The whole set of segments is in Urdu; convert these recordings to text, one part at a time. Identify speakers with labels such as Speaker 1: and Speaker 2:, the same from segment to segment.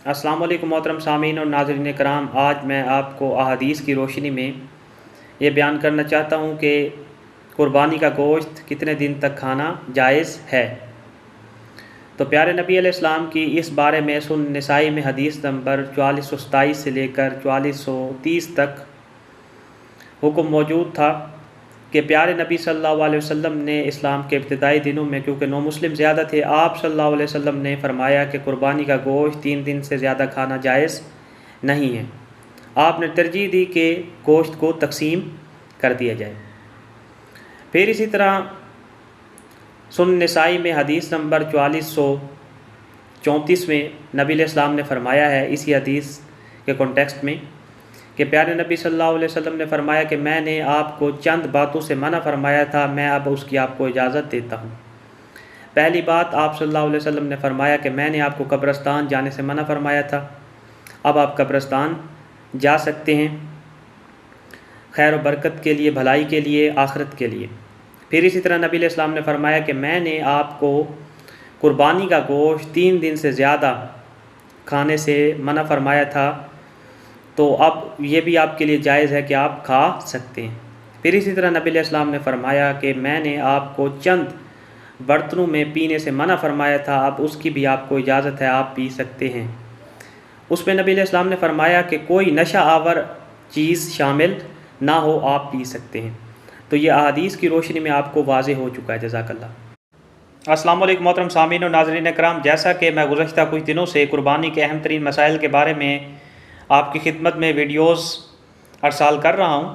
Speaker 1: السلام علیکم محترم سامعین اور ناظرین کرام، آج میں آپ کو احادیث کی روشنی میں یہ بیان کرنا چاہتا ہوں کہ قربانی کا گوشت کتنے دن تک کھانا جائز ہے۔ تو پیارے نبی علیہ السلام کی اس بارے میں سنن نسائی میں حدیث نمبر 4427 سے لے کر 4430 تک حکم موجود تھا کہ پیارے نبی صلی اللہ علیہ وسلم نے اسلام کے ابتدائی دنوں میں، کیونکہ نو مسلم زیادہ تھے، آپ صلی اللہ علیہ وسلم نے فرمایا کہ قربانی کا گوشت 3 دن سے زیادہ کھانا جائز نہیں ہے۔ آپ نے ترجیح دی کہ گوشت کو تقسیم کر دیا جائے۔ پھر اسی طرح سنن نسائی میں حدیث نمبر 4434 میں نبی علیہ السلام نے فرمایا ہے، اسی حدیث کے کانٹیکسٹ میں، کہ پیارے نبی صلی اللہ علیہ وسلم نے فرمایا کہ میں نے آپ کو چند باتوں سے منع فرمایا تھا، میں اب اس کی آپ کو اجازت دیتا ہوں۔ پہلی بات، آپ صلی اللہ علیہ وسلم نے فرمایا کہ میں نے آپ کو قبرستان جانے سے منع فرمایا تھا، اب آپ قبرستان جا سکتے ہیں، خیر و برکت کے لیے، بھلائی کے لیے، آخرت کے لیے۔ پھر اسی طرح نبی علیہ السلام نے فرمایا کہ میں نے آپ کو قربانی کا گوشت 3 دن سے زیادہ کھانے سے منع فرمایا تھا، تو اب یہ بھی آپ کے لیے جائز ہے کہ آپ کھا سکتے ہیں۔ پھر اسی طرح نبی علیہ السلام نے فرمایا کہ میں نے آپ کو چند برتنوں میں پینے سے منع فرمایا تھا، اب اس کی بھی آپ کو اجازت ہے، آپ پی سکتے ہیں۔ اس میں نبی علیہ السلام نے فرمایا کہ کوئی نشہ آور چیز شامل نہ ہو، آپ پی سکتے ہیں۔ تو یہ احادیث کی روشنی میں آپ کو واضح ہو چکا ہے۔ جزاک اللہ۔ السلام علیکم محترم سامعین اور ناظرین کرام، جیسا کہ میں گزشتہ کچھ دنوں سے قربانی کے اہم ترین مسائل کے بارے میں آپ کی خدمت میں ویڈیوز ارسال کر رہا ہوں،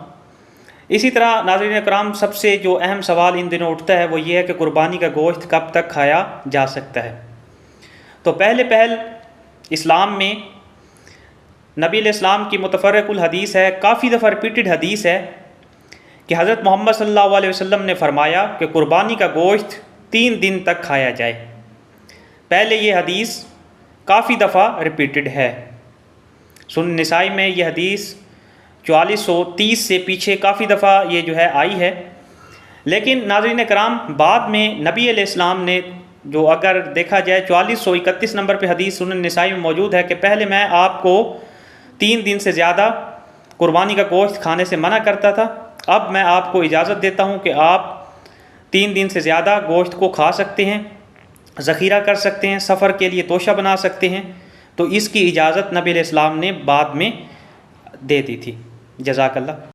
Speaker 1: اسی طرح ناظرین کرام سب سے جو اہم سوال ان دنوں اٹھتا ہے وہ یہ ہے کہ قربانی کا گوشت کب تک کھایا جا سکتا ہے۔ تو پہل اسلام میں نبی علیہ السلام کی متفرق الحدیث ہے، کافی دفعہ ریپیٹڈ حدیث ہے کہ حضرت محمد صلی اللہ علیہ وسلم نے فرمایا کہ قربانی کا گوشت 3 دن تک کھایا جائے۔ پہلے یہ حدیث کافی دفعہ ریپیٹڈ ہے، سنن نسائی میں یہ حدیث 4430 سے پیچھے کافی دفعہ یہ جو ہے آئی ہے۔ لیکن ناظرین کرام بعد میں نبی علیہ السلام نے جو اگر دیکھا جائے 4431 نمبر پہ حدیث سنن نسائی میں موجود ہے کہ پہلے میں آپ کو 3 دن سے زیادہ قربانی کا گوشت کھانے سے منع کرتا تھا، اب میں آپ کو اجازت دیتا ہوں کہ آپ 3 دن سے زیادہ گوشت کو کھا سکتے ہیں، ذخیرہ کر سکتے ہیں، سفر کے لیے توشہ بنا سکتے ہیں۔ تو اس کی اجازت نبی علیہ السلام نے بعد میں دے دی تھی۔ جزاک اللہ۔